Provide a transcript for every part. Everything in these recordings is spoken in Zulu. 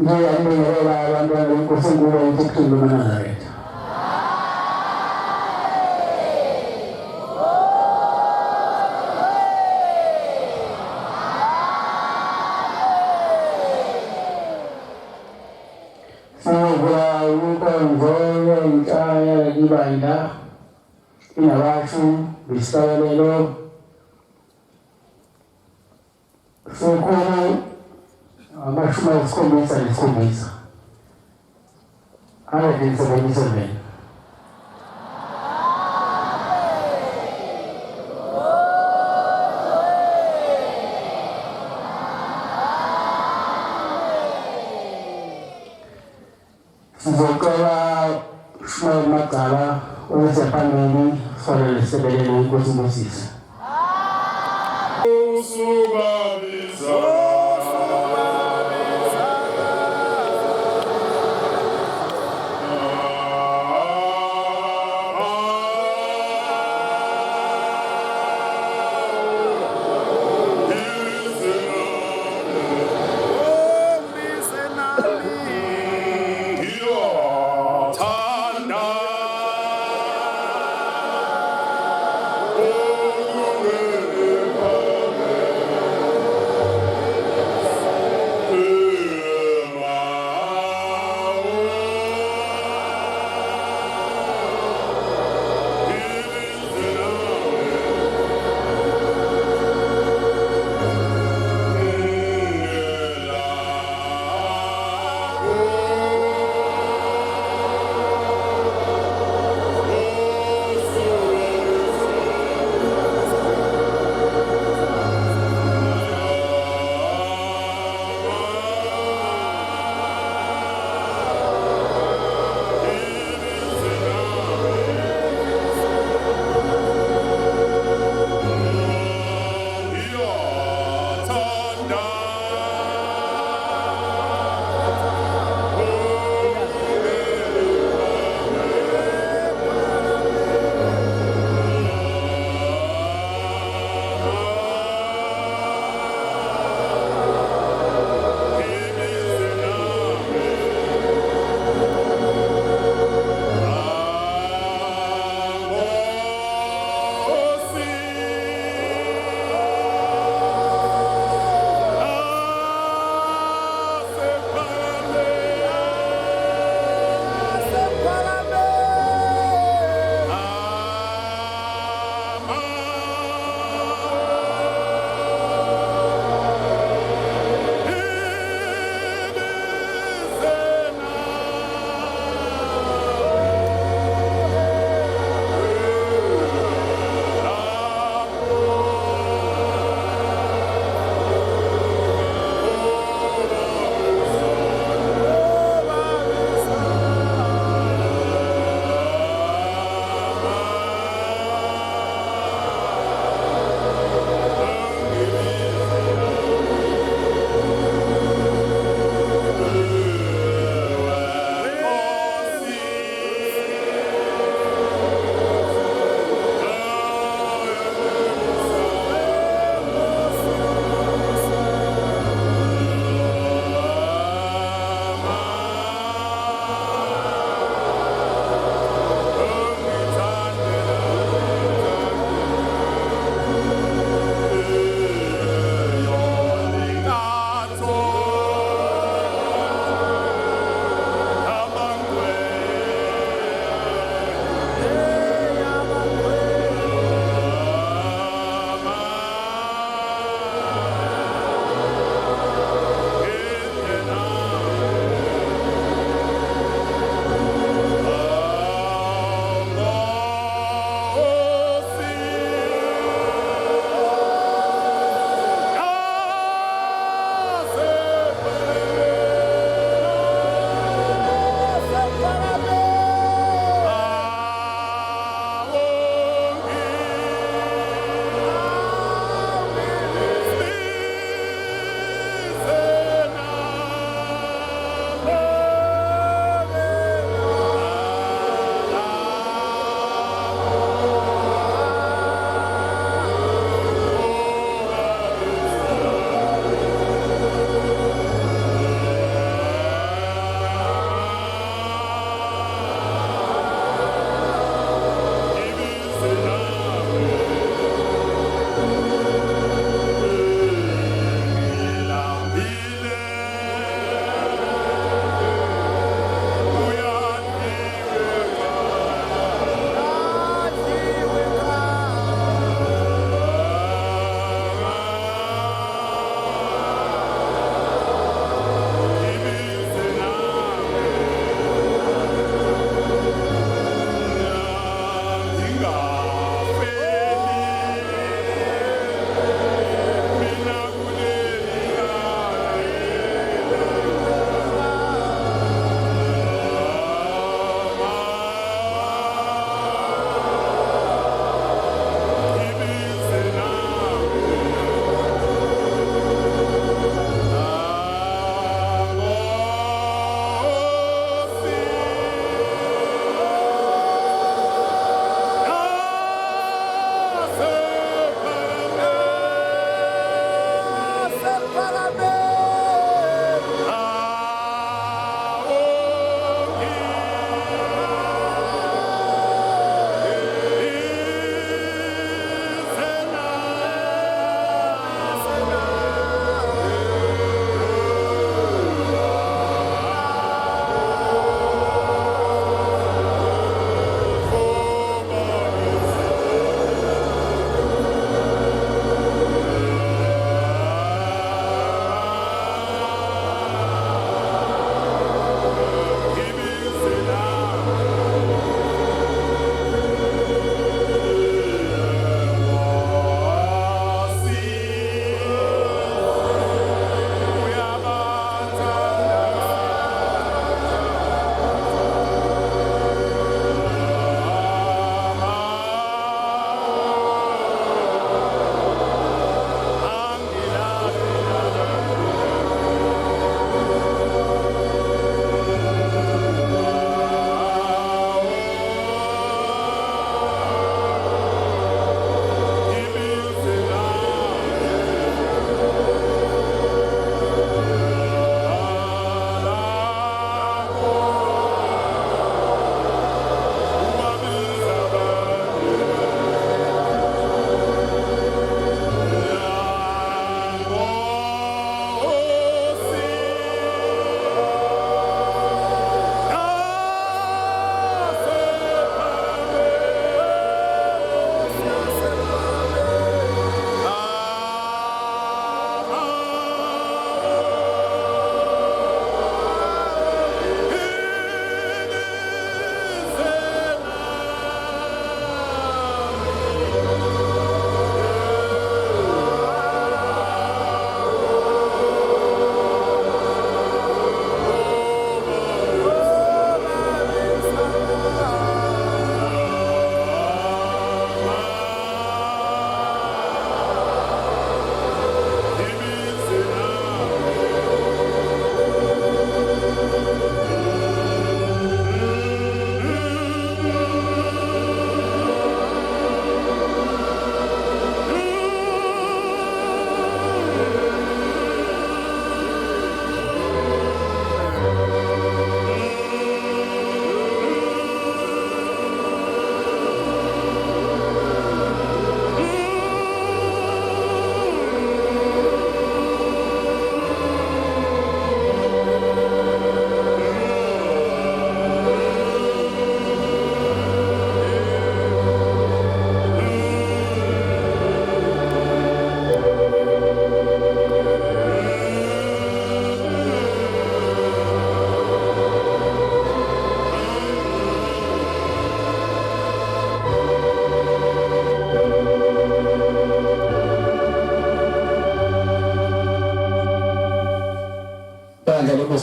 ngiyanikezela abantwana benkosi enkulu uThixo uManazaretha. Sivula inkonzo yentsha ibandla inabashu bisabelelo sokhona amashumi ayisikhombisa nesikhombisa 177. Sizocela Shmuel Magala ukuthi phambili sonele sebelele inkosi Moses.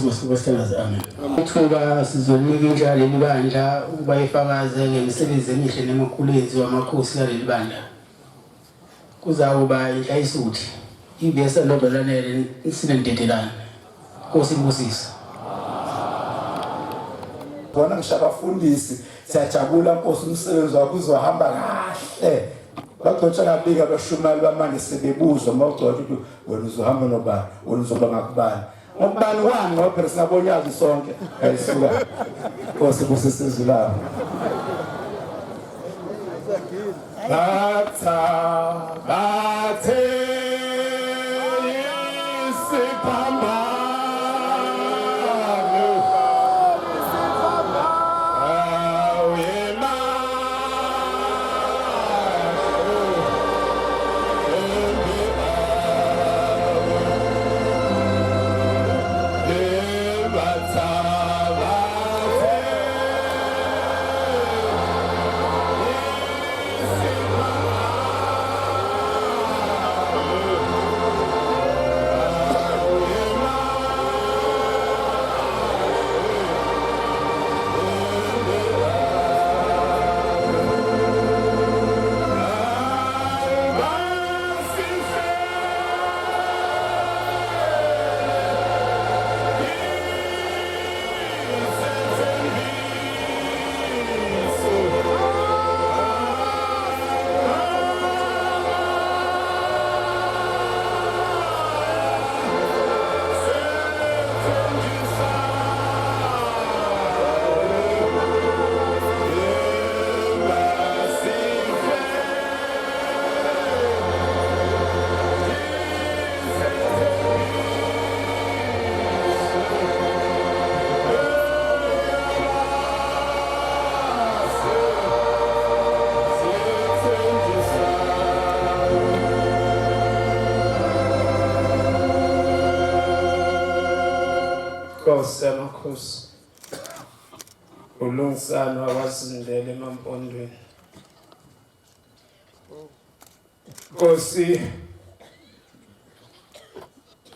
Masibosithandaze, amen. Ithuba sizolinika intsha leli bandla ukuba ifakaze ngemisebenzi emihle nemikhulu eyenziwa amakhosi aleli bandla. Kuzawuba inhlayisuthi ibese lobelanele sinendedelane. Nkosi imbusise. Bona ngishabafundisi siyajabula Nkosi umsebenzi wakho uzohamba kahle. Bagcotha ngabika abashumali bamanje sebebuzwa mawugcotha ukuthi wena uzohamba nobani, wena uzoba ngakubani. Ngokubani wami ngoba phela singabonyazi sonke ayisuka. Nkosi kusisizwe lapho. Bathe isiphambano Nkosi ulungisana wazindele emampondweni. Nkosi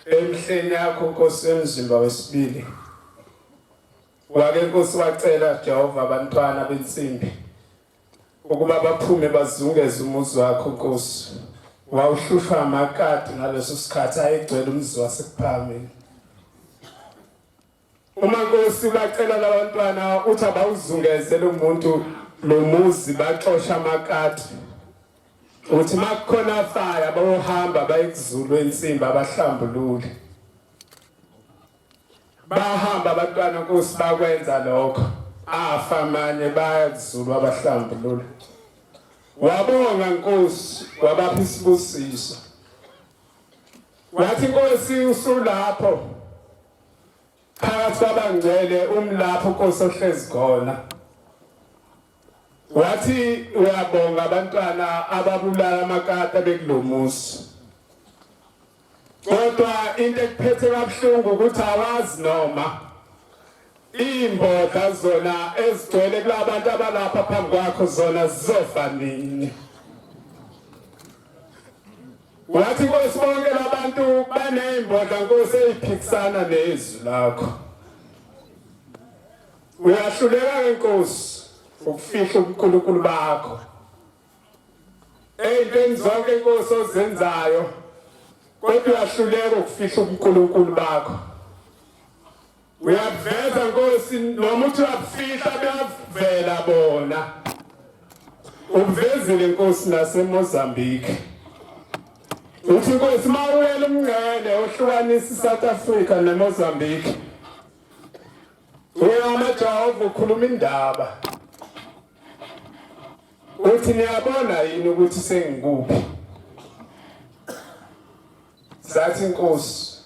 emhleni yakho Nkosi emzimba wesibili wake Nkosi wacela Jehova abantwana bensimbi ukuba baphume bazungeze umuzi wakho Nkosi. Wawuhlushwa amakati ngaleso sikhathi ayegcwele umzi wasekuphameni. Uma Nkosi bacela labantwana uthi abawuzungezele umuntu lo muzi baxosha amakati. Uthi makukhona fire bayohamba bayekuzulu ensimbi abahlambulule. Bahamba abantwana Nkosi bakwenza lokho. Afa manje bayekuzulu abahlambulule. Wabonga Nkosi wabapha isibusiso. Wathi Nkosi usulapho phakathi kwabangcwele umlapho Nkosi ohlezi khona. Wathi uyabonga abantwana ababulala amakati bekulomuzi. Kodwa into ekuphethe kabuhlungu ukuthi awazi noma imbodla zona ezigcwele kulabantu abalapha phambi kwakho zona zizofa nini. Wathi Nkosi bonke labantu baneimbodla Nkosi eziphikisana nezwi lakho. Uyahluleka Nkosi ukufihla uNkulunkulu bakho. Eyintweni zonke Nkosi ozenzayo kodwa uyahluleka ukufihla uNkulunkulu bakho. Uyaveza Nkosi noma uthi uyafihla beyavela bona. Uvezile Nkosi naseMozambique. Uthi Nkosi mawuwela umngcele ohlukanisa iSouth Africa neMozambique. Uyama Jehova ukhuluma indaba. Uthi niyabona yini ukuthi sengikuphi? Sathi Nkosi.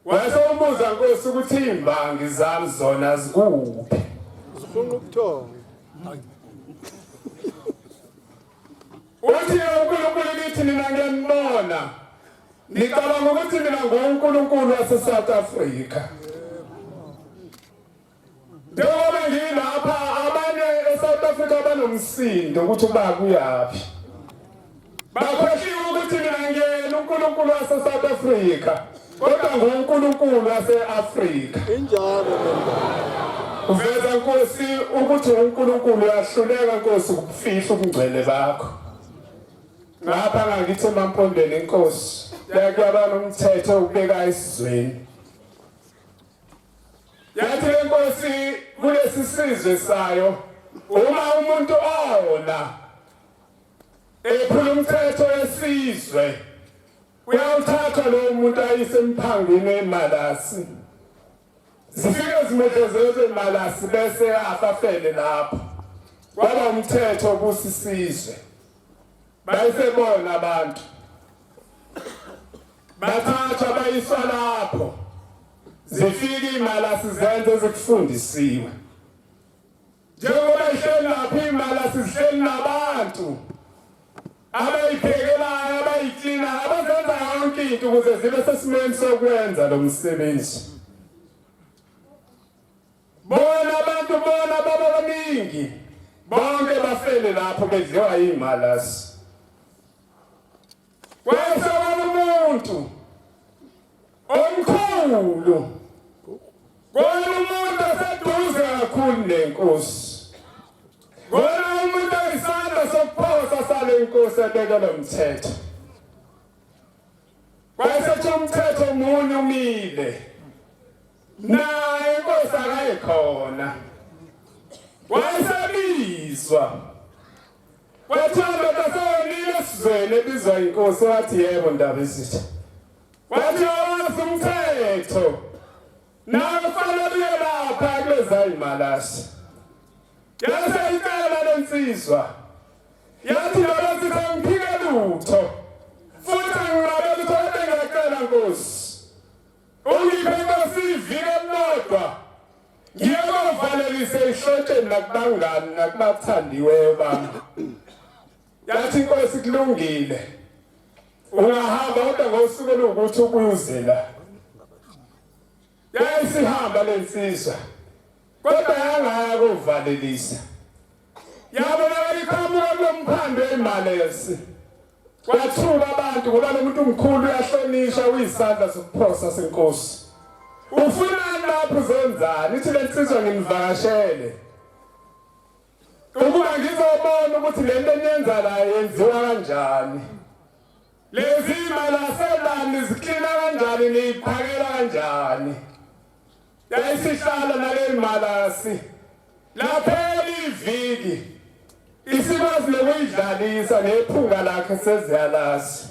Wayesobuza Nkosi ukuthi imbangi zami zona zikuphi? Zifuna ukuthonga. Uthi uNkulunkulu lithi nina ngiyanibona. Ngicabanga ukuthi mina nguNkulunkulu waseSouth Africa. Njengoba ngilapha abanye eSouth Africa banomsindo ukuthi bakuyaphi. Bakhohliwe ukuthi mina ngiyena uNkulunkulu waseSouth Africa. kodwa nguNkulunkulu wase-Afrika. Injalo lento. Uveza Nkosi ukuthi uNkulunkulu uyahluleka Nkosi ukufihla ubungcwele bakho. Ngapha ngakithi eMampondweni Inkosi yakuyaba nomthetho ubeka isizweni. Yathi le Nkosi kulesi sizwe sayo uma umuntu ona ephula umthetho wesizwe uyawuthatha lo muntu ayise emphangweni eMalasi. Zifike zimedlezele eMalasi bese afafele lapho. Kwaba umthetho obusisizwe. Bayisebona abantu. Bathatha bayiswa lapho. Zifike iMalasi zenze ezikufundisiwe. Njengoba ihleli lapha iMalasi zihleli nabantu. Abayiphekelayo, abayiklina, abazenza yonke into ukuze zibe sesimeni sokwenza lo msebenzi. Bona abantu bona baba baningi. Bonke bafele lapho bedliwa iMalasi. Kwayesona umuntu omkhulu. Kwayona umuntu oseduze kakhulu neNkosi. Kwayona umuntu oyisandla sokuphosa sale Nkosi ebeka lo mthetho. Kwayesethi umthetho omunye umile. Naye Nkosi akayikhona. Wayesebizwa. Kwathanda tasonile esizweni ebizwa iNkosi wathi yebo ndaba izitha. Wathi awazi umthetho. Nawe kufanele uye lapha kuleza iMalasi. Yasayicela lensizwa. Yathi loba sithe ngiphike lutho. Futhi ngingabe lutho engiyacela Nkosi. Ungiphe Nkosi iviki elilodwa. Ngiyovalelise ihlotsheni nakubangani nakubathandiweyo bami. Yathi Nkosi kulungile. Ungahamba kodwa ngosuku lokuthi ukuze la. Yayisihamba lensizwa. Kodwa yangaya kuvalelisa. Yabona iqhamuka lomphando eMalesi. Kwathuka abantu ngoba lo muntu omkhulu uyahlonishwa uyisandla sokuphosa seNkosi. Ufuna lapho uzenzani? Ithi lensizwa ngimvakashele. Ukuba ngizobona ukuthi le nto enyenza la yenziwa kanjani. Lezi Malaselani ziklina kanjani niphakela kanjani. Yayisihlala nale Malasi. Lapha iviki isikwazi lokuyidlalisa nephunga lakhe seziyalazi.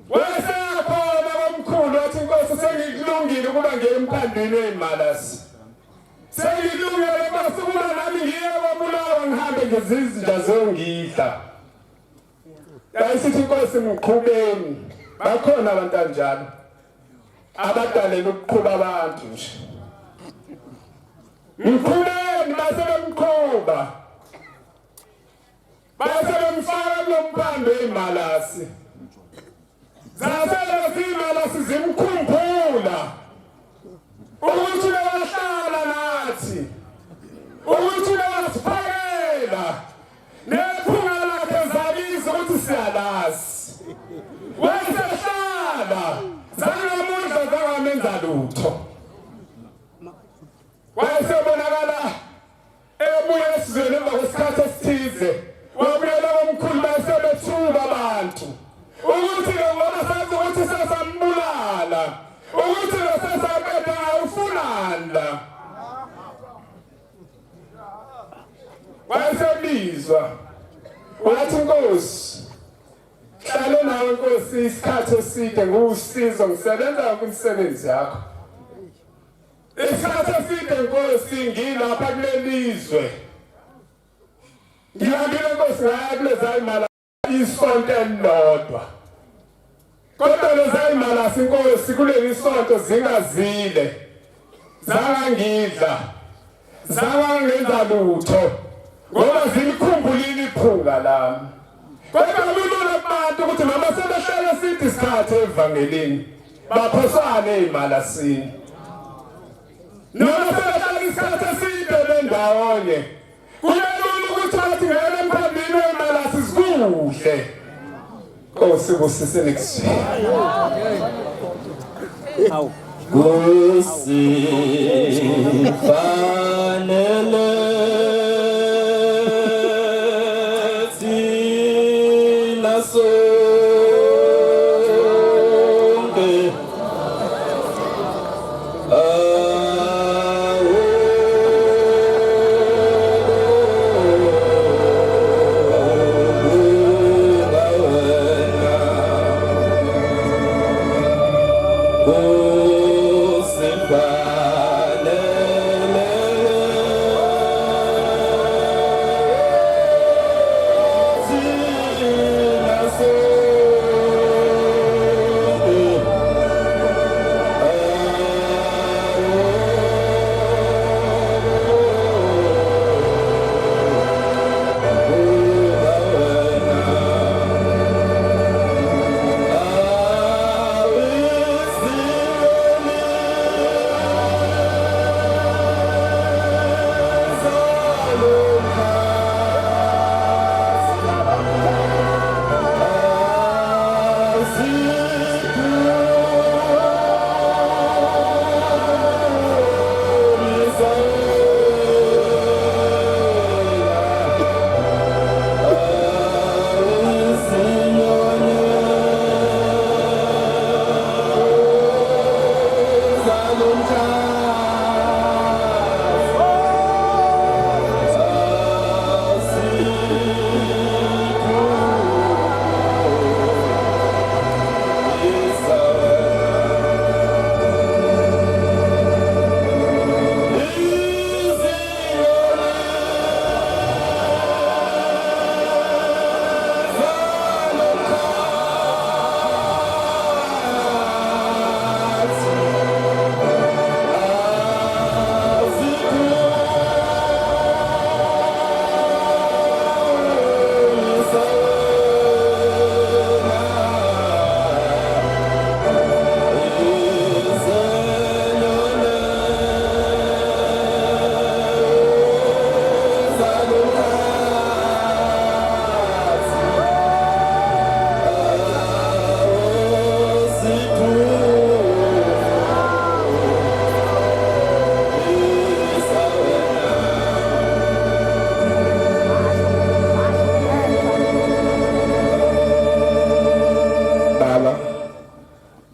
Wayesekhona komkhulu wathi Nkosi sengikulungile ukuba ngiye emphambili weMalasi. Sengikulungile Nkosi ukuba nami ngiye kwaBulawa ngihambe ngezizinja zongidla. Yayisithi Nkosi mqhubeni. Bakhona abantu kanjalo. Abadalela ukuqhuba abantu nje. Mqhubeni basebemqhuba. Basebemfaka kulomphando weMalasi. Zasela iMalasi zimkhumbula. Ukuthi lawahlala nathi. Ukuthi lawasiphakela. Nephunga lakhe zalisa ukuthi siyalazi. Wayesehlala. Zangamudla zangamenza lutho. Wayesebonakala ebuya esizweni emva kwesikhathi esithize. Wabuyela komkhulu basebethuka abantu. Ukuthi ngoba sathi ukuthi sesambulala. Ukuthi sesaqeda ufunanda. Wayesebizwa. Wathi Nkosi hlale nawe Nkosi isikhathi eside ngusizo ngisebenza kumsebenzi yakho. Isikhathi eside Nkosi ngilapha kulelizwe. Ngihambile Nkosi ngaya kuleza iMalasi isonto elilodwa. Kodwa leza iMalasi Nkosi kuleli sonto zingazile. Zangangidla. Zangangenza lutho. Ngoba zilikhumbulile iphunga lami. Kodwa kulula kubantu ukuthi noma sebehlala sithi isikhathi evangelini baphosane eMalasini. Noma sebehlala isikhathi eside bendawonye. Kuyalula ukuthi bathi ngeke emphambili weMalasi sikuhle. Nkosi kusise nekuseni. kusifanele thina sonke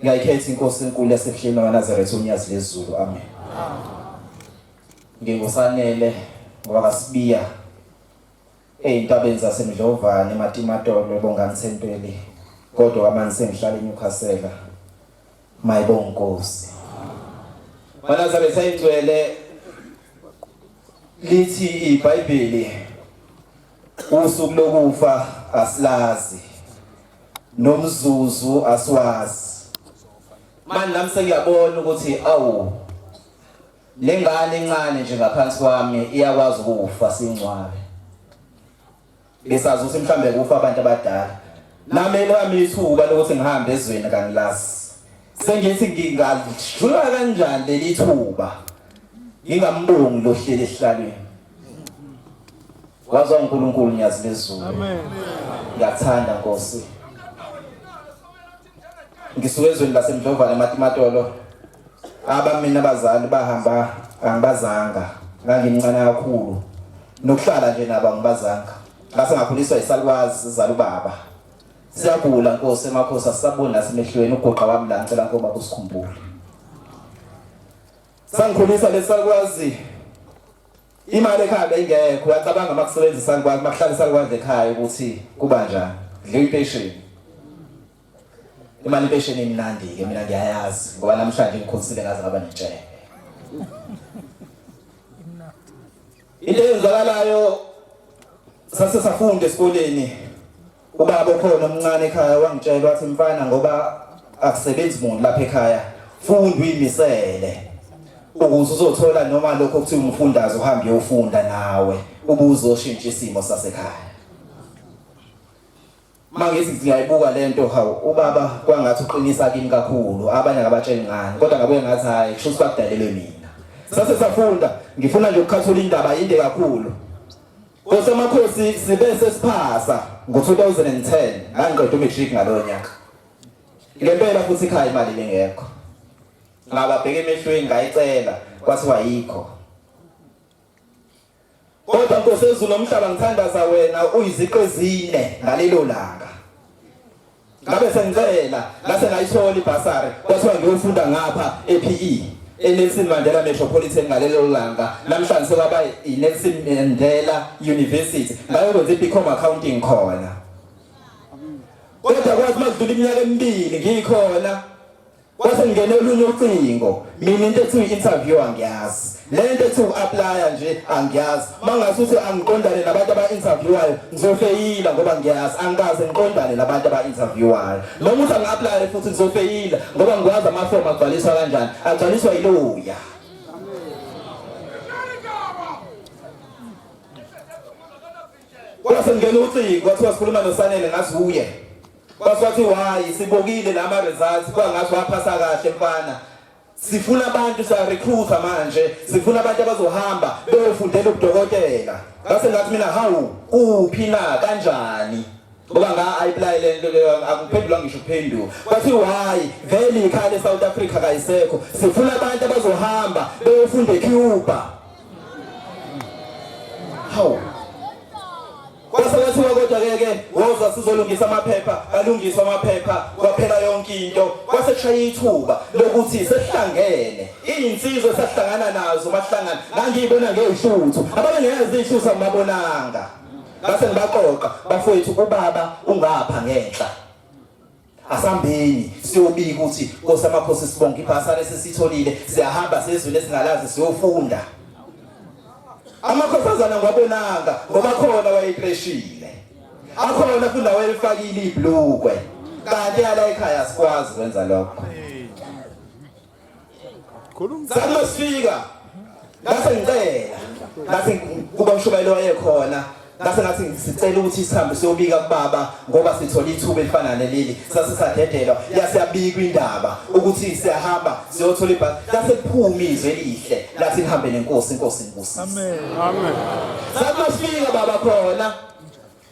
ngiyayikhetha inkosi enkulu yasebuhleni waNazaretha unyazi lezulu amen. Ngingusanele ngoba kasibiya eyintabeni zaseMdlovane eMatimatolo ebongani sentweli kodwa amanje sengihlala eNyukhasela mayibonga inkosi. waNazaretha ingcwele lithi iBhayibheli usuku lokufa asilazi nomzuzu asiwazi. Manje nami sengiyabona ukuthi awu lengane encane nje ngaphansi kwami iyakwazi ukufa singcwabe. Besazi ukuthi mhlambe kufa abantu abadala. Nami elami ithuba lokuthi ngihambe ezweni kangilazi. Sengithi ngingadlula kanjani leli thuba. Ngingambongi lo hleli esihlalweni. Wazwa uNkulunkulu nyazi lezulu. Amen. Ngiyathanda Nkosi. Ngisuke ezweni laseMdlovane eMatimatolo. Abamina abazali bahamba angibazanga. Ngangimncane kakhulu. Nokuhlala nje nabo angibazanga. Ngase ngakhuliswa isalukwazi sizala ubaba. Siyagula Nkosi emakhosi asisabona nasemehlweni ugoqa wami la ngicela ngoba kusikhumbule. Sangikhulisa lesalukwazi. Imali ekhaya ingekho uyacabanga makusebenzisa kwazi makuhlala isalukwazi ekhaya ukuthi kuba njani. Dle impatient. Imali impatient imnandi ke mina ngiyayazi ngoba namhlanje ngikhonisile ngaze ngaba netshebe. Into eyenzakalayo sase safunda esikoleni ubaba okhona omncane ekhaya wangitshela wathi mfana ngoba akusebenzi muntu lapha ekhaya funda uyimisele ukuze uzothola noma lokho okuthi umfundazi uhambe uyofunda nawe ubuze oshintsha isimo sasekhaya. Mangithi ngiyayibuka lento hawo ubaba kwangathi uqinisa kimi kakhulu abanye ngabatshela ngani kodwa ngabuye ngathi hayi kusho ukuthi bakudalelwe mina. Sase safunda ngifuna nje ukukhathola indaba yinde kakhulu. Kosemakhosi sibe sesiphasa ngo2010 ngangiqeda umatric ngalowo nyaka. Ngempela futhi ikhaya imali lengekho. ngababheke emehlweni ngayicela kwathiwa yikho. Kodwa Nkosi yezulu nomhlaba ngithandaza wena uyiziqu ezine ngalelo langa. Ngabe sengicela ngase ngayithola ibhasari kwathiwa ngiyofunda ngapha ePE eNelson Mandela Metropolitan ngalelo langa. Namhlanje sekwaba iNelson Mandela University ngayokwenza i-BCom accounting khona. Kodwa kwathi makudlula iminyaka emibili ngikhona kwase ngene olunye ucingo mina into ethi i-interview angiyazi lento ethi u-apply nje angiyazi mangasuthi angiqondane nabantu aba-interviewwayo ngizofeyila ngoba ngiyazi angikaze ngiqondane nabantu aba-interviewwayo noma uthi angi-apply futhi ngizofeyila ngoba ngikwazi amafomu agcwaliswa kanjani agcwaliswa yiloya. Kwase ngene ucingo kwathiwa sikhuluma noSanele ngathi uye kwathi why sibokile lama results kwangathi waphasa kahle mfana sifuna abantu sa recruiter manje sifuna abantu abazohamba beyofundela ubudokotela ngase ngathi mina hawu uphina kanjani ngoba nga-apply lento leyo akuphendula ngisho ukuphendula kwathi why vele ikhaya eSouth Africa kayisekho sifuna abantu abazohamba beyofunda eCuba. Hawu kwasewathiwa kodwa ke woza sizolungisa amaphepha alungiswa amaphepha kwaphela yonke into kwasekushaya ithuba lokuthi sesihlangene izinsizwe sahlangana nazo mahlangana ngangiyibona ngeyishuthu ababengeyazi izishuthu amabonanga ngase ngibaqoqa bafowethu ubaba ungapha ngenhla asambeni siyobika ukuthi Nkosi amakhosi sibonke ibhasari sesitholile siyahamba sezweni esingalazi siyofunda. Amakhosazana ngwabonanga ngoba khona wayeqreshile akhona futhi nawe elifakile ibhlukwe kanti yala ekhaya sikwazi kwenza lokho. Sathi sifika ngase ngicela ngathi kuba umshumayelo wayekhona ngase ngathi sicela ukuthi sihambe siyobika kubaba ngoba sithola ithuba elifana neleli sasisadedelwa yasiyabika indaba ukuthi siyahamba siyothola ibhasi lase kuphuma izwe elihle lathi nihambe nenkosi inkosi inkosi. Amen. Amen. Sathi sifika baba khona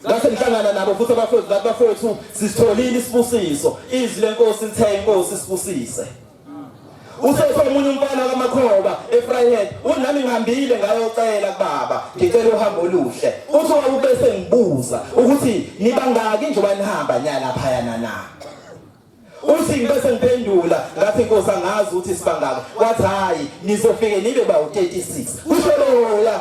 ngase ngihlangana nabo futhi abafowethu sisitholile isibusiso izwi lenkosi lithe inkosi sibusise. Usethe umunye umfana kaMakhoba eFryhead unami ngihambile ngayocela kubaba ngicela uhambo oluhle uthi wawubese ngibuza ukuthi nibangaki nje banihamba nya lapha yana na uthi ngibese ngiphendula ngathi Nkosi angazi ukuthi sibangaki wathi hayi nizofike nibe ba 36 kusho loya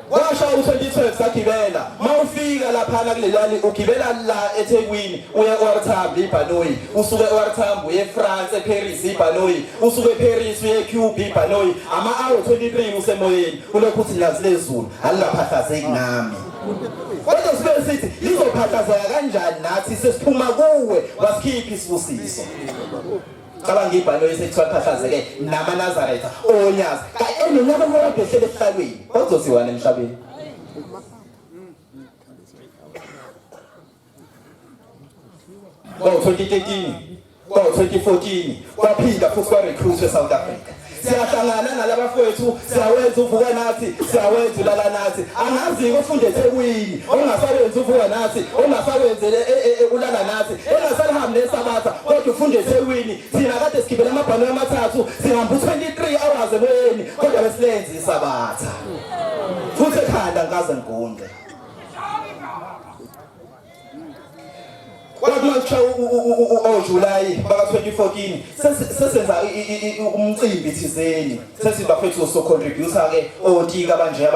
washa u2012 sagibela mawufika lapha kulelali ugibela la eThekwini uya eOR Tambo iBhanoyi usuke eOR Tambo uye eFrance eParis iBhanoyi usuke eParis uye eCuba iBhanoyi ama-hour 23 usemoyeni ulokhu uthi lazi lezulu alilaphahlazeki nami kodwa sibe sithi lizophahlazeka kanjani nathi sesiphuma kuwe wasikhipha isibusiso. Cabanga iBhanoyi sekuthiwa phahlazeke namaNazaretha onyazi enonyaka wonke ehlele esihlalweni ozoziwana emhlabeni. Ngo-2013 ngo-2014 kwaphinda futhi kwa-recruit eSouth Africa siyahlangana nalabafowethu siyawenza uvuka nathi siyawenza ulala nathi angazi-ke ufunde eThekwini ongasawenzi uvuka nathi ongasawenzele ulala nathi engasalihambi nesabatha kodwa ufunde eThekwini thina kade sigibela amabhanoyi amathathu sihamba u-23 hours emoyeni kodwa besilenza isabatha futhi ekhanda ngikaze ngigunde. Kwathi manje uJulayi baka-2014 sesenza umcimbi thizeni sesibafethu so contributor ke otika abanje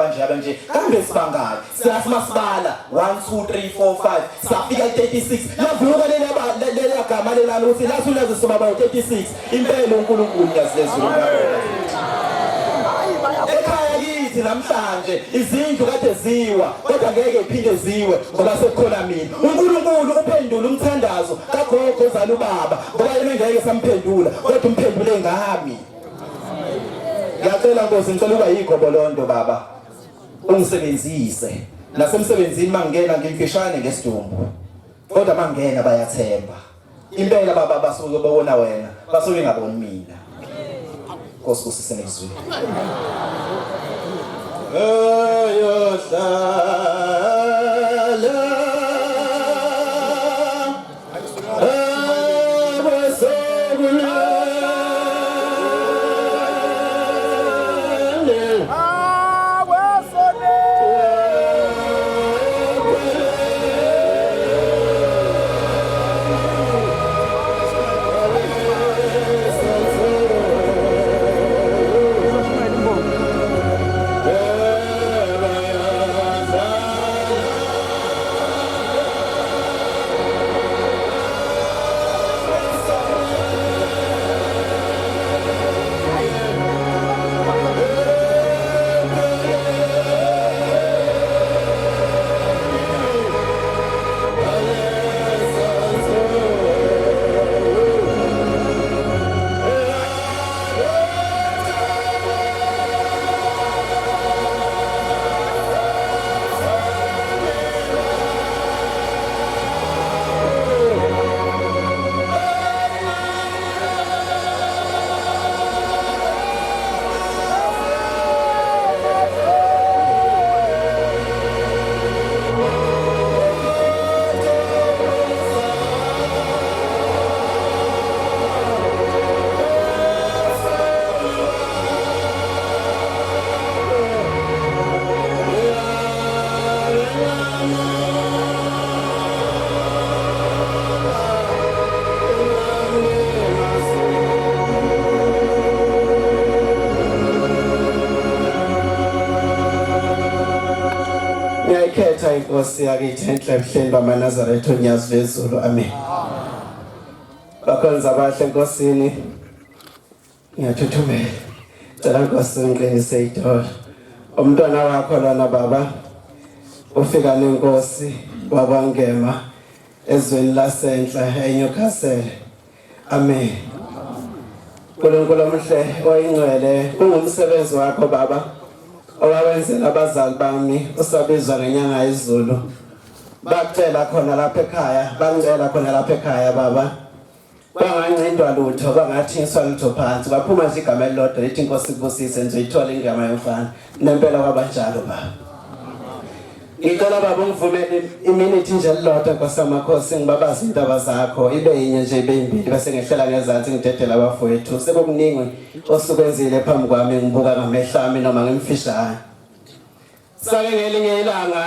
kambe sibangaki siyathi masibala 1 2 3 4 5 safika ku-36 lavuka leli gama lelalo ukuthi lathi ulazi sobaba u-36 impela uNkulunkulu yazilezulu ekhaya kithi namhlanje izindlu kade ziwa kodwa ngeke iphinde ziwe ngoba sekukhona mina uNkulunkulu uphendula umthandazo kagogo ozala ubaba ngoba yena ngeke samphendula kodwa umphendule ngami. Ngiyacela Nkosi ngicela uba yigobolondo baba ungisebenzise nasemsebenzini mangena ngimfishane ngesidumbu kodwa mangena bayathemba impela baba basuke babona wena basuke ngaboni mina. Nkosi kusisene izwi ayohlala Sibonga inkosi yakithi enhle ebuhleni bamaNazaretha onyazi lwezulu. Amen. Bakwenza abahle enkosini. Ngiyathuthumela. Cela inkosi ngilengise idolo. Umntwana wakho lana baba ufika nenkosi wabangema ezweni lasenhla eNewcastle. Amen. Nkulunkulu omhle oyingcwele ungumsebenzi wakho baba owawenzela abazali bami usabizwa ngenyanga yezulu. Bacela khona lapha ekhaya, bangcela khona lapha ekhaya baba. Bangancindwa lutho, bangathingiswa lutho phansi. Baphuma nje igama elilodwa lithi inkosi kubusise nje ithola ingama yomfana. Nempela kwabanjalo baba. Ngicela baba ungivumele iminute nje elilodwa kwasamakhosi ngibabaza indaba zakho ibe yinye nje ibe yimbili bese ngehlela ngezansi ngidedela abafowethu sekukuningi osukwenzile phambi kwami ngibuka ngamehlami noma ngimfishana. Sake ngelinye ilanga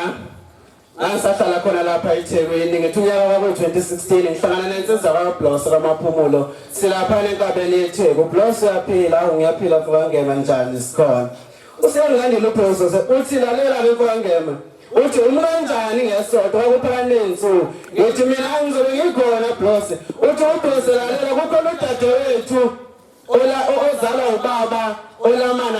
angisahlala khona lapha eThekwini ngethunyaka ka-2016 ngihlangana nensizwa kaBloss kaMaphumulo silapha enkabeni yeTheku. Bloss uyaphila ngiyaphila mfowangema njani sikhona. Useyangilandela uBloss uthi lalela mfowangema. Uthi umkanjani ngesonto wakuphakane insuku. Ngithi mina ngizobe ngikhona Bloss. Uthi uBloss lalela kukhona udadewethu ozala ubaba olamana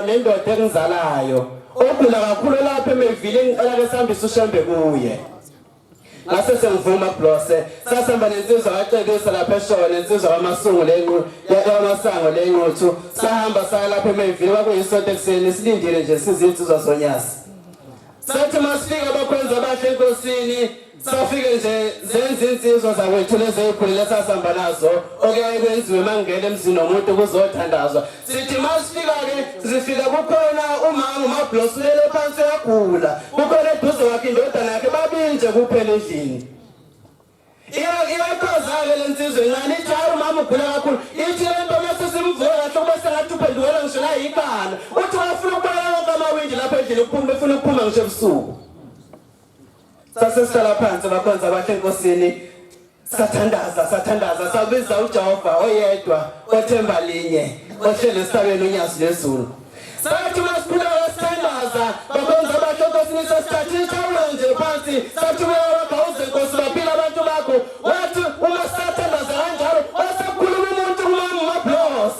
nendoda engizalayo. Ogula kakhulu lapha eMeville ngicela ke sihambise ushambe kuye. Ngase sengivuma Bloss. Sasihamba nensizwa kacebisa lapha eShona nensizwa kaMasungu yamasango lenquthu. Sahamba saya lapha eMeville kwakuyisonto ekseni silindile nje sizinsizwa zonyasi. Sathi masifika bakwenza abahle enkosini safike nje zenza insizwa zakwethu lezi ezikhulile sasihamba nazo okuyaye kwenziwe mangele emzini nomuntu kuzothandazwa. Sithi masifika ke zifika kukhona umama uMaBloss ulele phansi yagula. Kukhona eduze wakhe indodana yakhe babinje kuphela endlini. Iyakhoza-ke le nsizwa encane ithi hayi umama ugula kakhulu. Ithi lento mase simvuka kahle kube sengathi uphendukelwa ngisho la yikhanda. Uthi wafuna ukubona wonke amawindi lapha endlini befuna ukuphuma ngisho ebusuku. Sasihlala phansi bakhonza abahle enkosini sathandaza sabiza uJehova oyedwa othemba linye ohlele esabeni unyazi lezulu. Sathi masiphila sithandaza bakhonza abahle enkosini sasithatha ithawulo nje phansi sathi wawuze inkosi baphila abantu bakho. Wathi uma sathandaza kanjalo wasekhuluma umuntu kumama uMaBloss.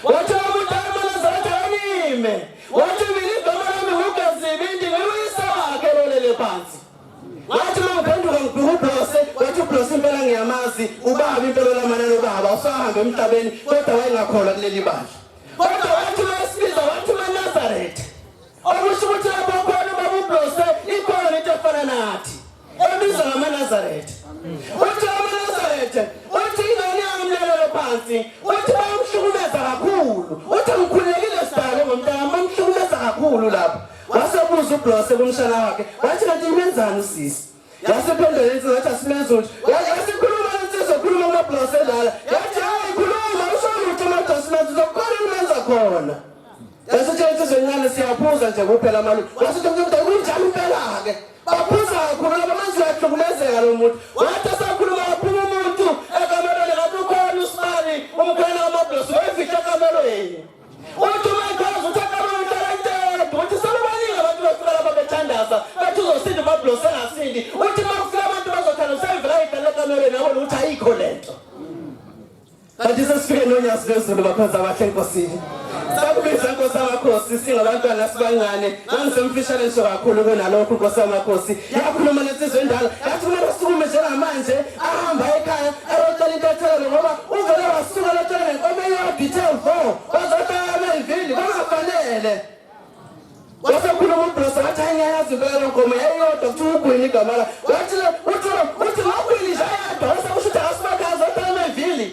Wathi umuntu amaNazaretha anime. Wathi mina igama lami ngugazibindi ngiyisa wakhe lolele phansi. Wathi mangiphenduka ngibheka uBloss. Wathi uBloss impela ngiyamazi ubaba impela lamanani ubaba usahamba emhlabeni kodwa wayengakholwa kuleli bandla. Kodwa wathi masibiza wathi maNazaretha. Okusho ukuthi lapho khona ubaba uBloss ikhona into efana nathi. Ebizwa ngamaNazaretha. Uthi amaNazaretha uthi ingane yami mlalelo phansi. Uthi bayamhlukumeza kakhulu. Uthi ngikhulekile sidalo ngomntana bamhlukumeza kakhulu lapho. Wasebuza uBloss kumshana wakhe wathi kanti imenzani usisi. Yasiphendula insizwa wathi asimenze ukuthi yasikhuluma insizwa khuluma uMaBloss edala. Yathi hayi khuluma usho ukuthi uMaBloss uzokhona umenza khona. Yasitshela insizwa encane siyaphuza nje kuphela amalu. Wasithi kunjani impela ke. Baphuza kakhulu laba manje uyahlukumezeka lo muntu. Wathi asakhuluma kakhulu umuntu ekamelweni ngathi ukhona uSibani umkhwena kaMaBloss wayefika ekamelweni. Uthi uMaBloss uthakamela intela uthi sababaningi abantu bafika lapha bethandaza bathi uzosinda uMaBloss engasindi. Uthi makufika abantu bazothanda usayivela idala ekamelweni yabona ukuthi ayikho lento. Kanti sesifike nonyazi lezulu bakhonza abahle enkosini. Sakubiza inkosi yamakhosi singabantwana sibancane ngangisemfishane ngisho kakhulu kunalokho inkosi yamakhosi yakhuluma nesizwe endala yathi kumele basukume njengamanje ahamba ekhaya ayocela intathelo ngoba uvele wasuka lotshela ngenkomo eyodithel 4 wazotala eMeville bangafanele. Wasekhuluma uBloss wathi angiyazi impela lo nkomo yayodwa kuthi ugwini igama la uthi ngogwini nje yedwa wasekusho ukuthi akasibakazi otala eMeville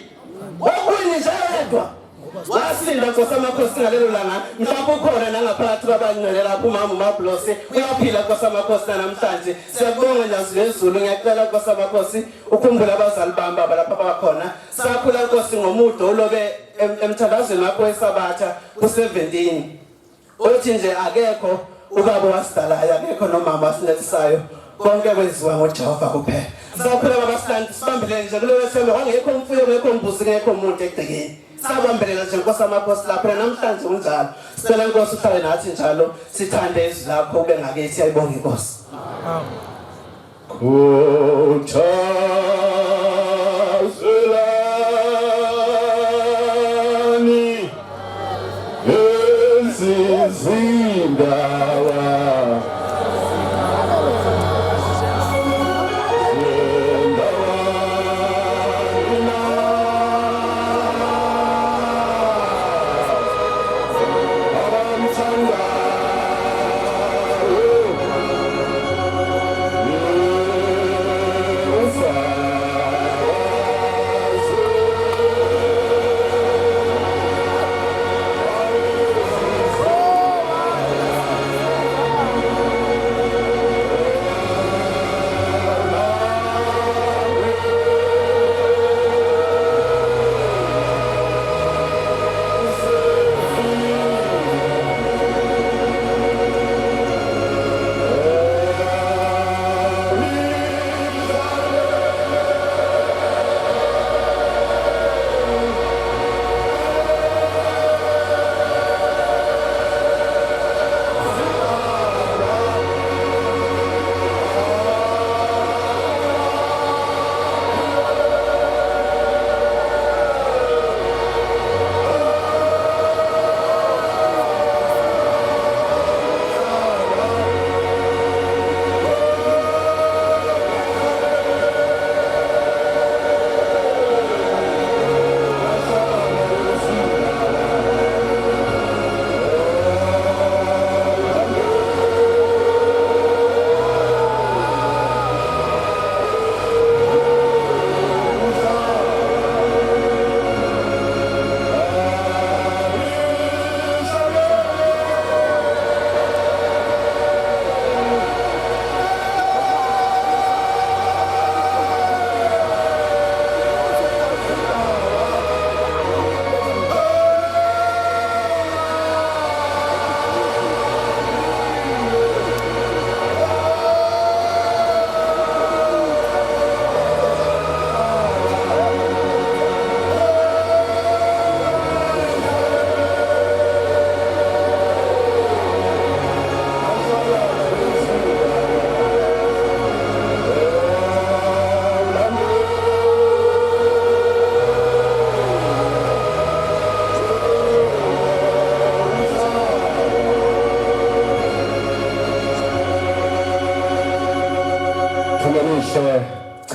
ogwini nje yedwa. Wasinda inkosi yamakhosi ngalelo langa mhlawumbe ukhona nangaphakathi kwabangcwele lapho umama uMaBloss uyaphila inkosi yamakhosi namhlanje. Siyabonga nyazi lezulu ngiyacela inkosi yamakhosi ukhumbula abazali bami baba lapha bakhona. Sakhula inkosi ngomudo ulobe emthandazweni wakho wesabatha ku17. Uthi nje akekho ubaba wasidalayo akekho nomama wasinelisayo konke kwenziwa ngoJehova kuphela. Sakhula baba sibambile nje kuleyo sembe kwangekho umfuyo ngekho umbuzi ngekho umuntu egcekeni. sabambelela nje Nkosi amaphosila phela namhlanje unjalo sicela Nkosi uhlale nathi njalo sithande izwi lakho ube ngakithi ayibonge Nkosi Khuthazelani ezizindawo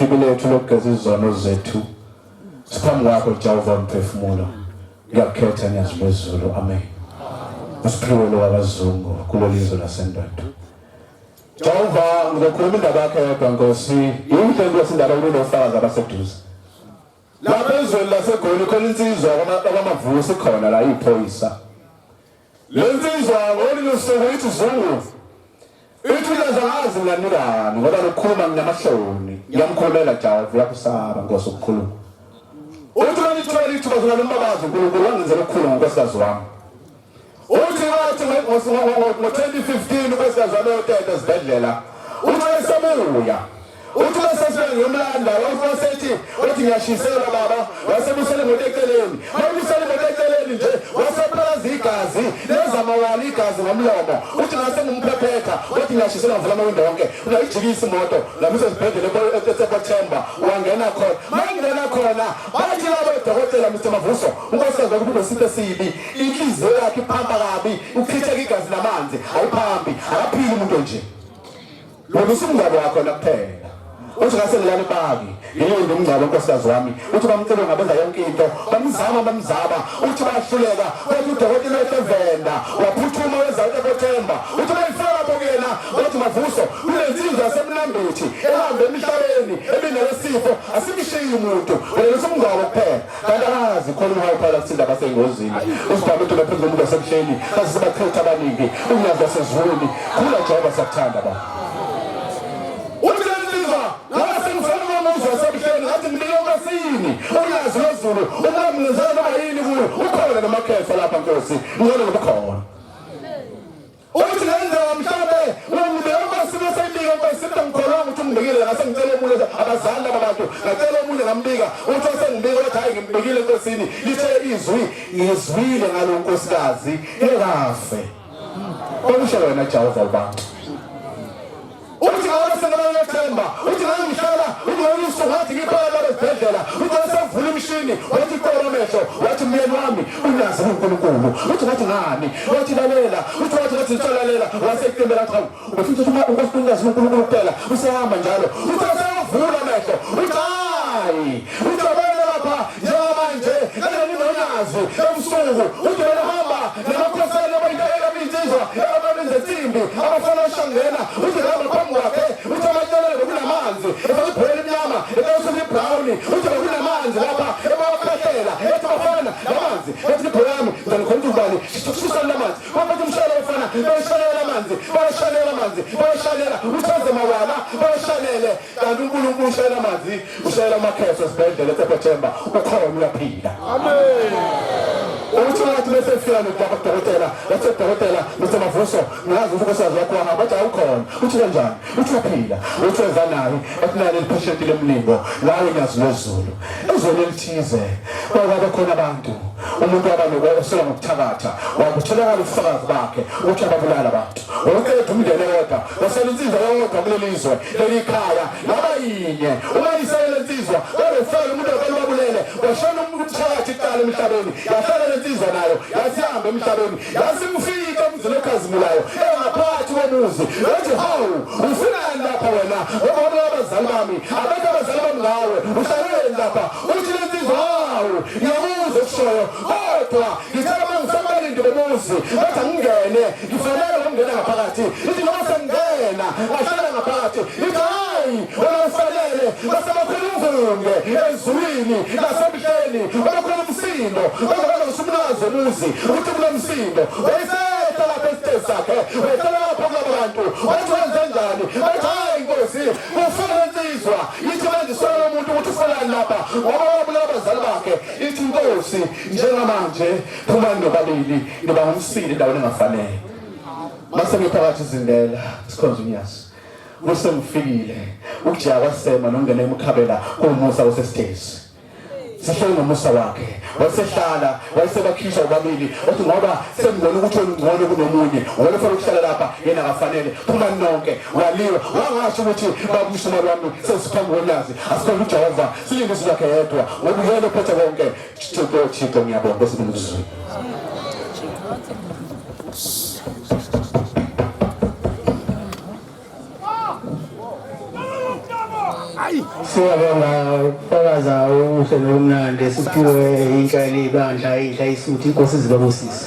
Chibilethu lokugeza izono zethu siphambi kwakho Jehova mphefumulo ngiyakhetha ngiyazibezulu amen usiphiwe lo wabazungu kulolizwe lasendondo Jehova ngizokhuluma indaba yakhe yedwa Nkosi yinhle Nkosi indaba kunofakazi abaseduze lapha ezweni laseGoli khona insizwa kwamavusi khona la iphoyisa lensizwa ngolinye usuku ithi zungu ithi lezazi nganirani ngoba lokukhuluma nginamahloni ngiyamkholela Jehova uyakusaba Nkosi ukukhuluma uthi ngithola ithuba lokubabaza uNkulunkulu wangenzela ukukhuluma ngonkosikazi wami uthi wathi ngo-2015 unkosikazi wami uyoteta esibhedlela uthi wayesebuya uthi wasesibenge yomlanda wasethi ngiyashisela baba wasebusele imoto eceleni ayibusele imoto eceleni nje waseplaza igazi lezamawali igazi ngomlomo uthi ngase ngumphephetha uthi ngiyashisela ngivula amawindi wonke uyayijikisa imoto lamisa esibhedlela eSeptember wangena khona mangena khona bathi labo dokotela Mr Mavuso unkosikazi wakhe unosithe sibi inhliziyo yakhe iphamba kabi ukuchitheka igazi namanzi ayiphambi akaphili umuntu nje lo usumngabo wakho nakuphela uthi ngase ngilana baki yini umngcwabo nkosikazi wami uthi bamcela ngabenza yonke into bamzama uthi bayahluleka uthi udokotela eSevenda waphuthuma weza eSeptember uthi bayifaka bokena uthi Mavuso kulensizwa yasemlambethi ehamba emhlabeni ebinelesifo asimshiyi umuntu wena usumngcwabo kuphela kanti akazi khona uhayiphala kuthinda basengozini usibhamu uthi baphezulu umuntu wasemhleni kasibakhetha abaningi unyaza sezulwini khula Jehova siyakuthanda ba uyazi lozulu umamngezana bayini kuyo ukhona namakhefa lapha Nkosi ngone ngobukhona uthi ngenza mhlambe wangibeka sibesayibika Nkosi ngikholwa ukuthi ungibekile ngase ngicela umuntu abazali abantu ngacela omunye ngambika uthi wasengibika wathi hayi ngimbikile enkosini lithe izwile ngalo nkosikazi ekafe okusho wena Jehova ubantu uthi ngabe sengabathemba uthi ngabe ngihlala uthi ngabe usungathi ngiphela esibhedlela uthi wasevula imishini wathi qora amehlo wathi myeni wami unazi uNkulunkulu uthi ngathi ngani wathi lalela uthi wathi ngitsalalela waseqembela cha uthi uNkulunkulu uNkulunkulu kuphela usehamba njalo uthi wasevula amehlo uthi hayi uthi abana lapha njengamanje kanani nonazi ebusuku uthi hamba namakhosana abayindlela insizwa ababenze insimbi abafana oshangena uthi hamba phambi kwakhe uthi amathelele kunamanzi esibhele emnyama esibhele brown uthi kunamanzi lapha emaphehlela ethi bafana namanzi ethi ibhoyami ngizanikhonza ubani susana namanzi bathi umshayela bafana bayashalela amanzi bayashalela uthaze mawala bayashalele kanti uNkulunkulu ushayela amanzi ushayela amakheso esibhedlela eSeptember ukhona uyaphila amen uthi wathi besefika nodokotela Mr.Mavuso ngazi uNkosikazi yakho ngabathi awukhona uthi kanjani uthi uyaphila uthi wenza naye akunale patient lemlingo lawe nyazi lezulu ezweni elithize kwabe khona abantu umuntu abanokwesola ngokuthakatha wakutholakala ubufakazi bakhe uthi ababulala abantu wonke umndeni wodwa waselinsizwa yodwa kulelizwe lelikhaya nabayinye umayisele insizwa wabefela umuntu abalwabulele washona umuntu phakathi iqala emhlabeni yahlala lensizwa nayo yasihamba emhlabeni yasimfika umzile okhazimulayo engaphathi komuzi yathi hawu ufunani lapha wena ngoba abazali bami abantu abazali bami ngawe uhlale lapha uthi lensizwa hawu yabuza kushoyo kodwa ngicela mangisabalinde bomuzi bathi angingene ngifanele ukungena ngaphakathi ithi noma sengena ngahlala ngaphakathi ithi hayi wena ufanele basebakhulumvunge ezulwini nasemhleni bakhona umsindo bakhona usumnazo muzi uthi kunomsindo wayesetha lapha esitezi sakhe wayethala lapha kubantu wathi wenze njani bathi hayi Nkosi ufuna insizwa ithi manje sola umuntu ukuthi ufanele lapha ngoba wabulala abazali bakhe ithi Nkosi njengamanje phuma nobabili niba ngumsindi endaweni engafanele mase ngiphakathi izindela sikhonza unyasi usemfikile ukujaya kwasema nongena emkhabela kumusa osesitezi sihleli nomusa wakhe wasehlala wayesebakhishwa ubabili wathi ngoba sengibona ukuthi ungcono kunomunye wena ufuna ukuhlala lapha yena akafanele phuma nonke waliwa wangasho ukuthi babusuma lwami sesiphambi kolwazi asikhona uJehova silinde silakhe yedwa ngoba yena ophethe konke Thixo ngiyabonga sibuzwe siyabonga ukufakaza uhlelo lomnandi siphiwe inhlali ibandla inhla isuthi inkosi zibabusisi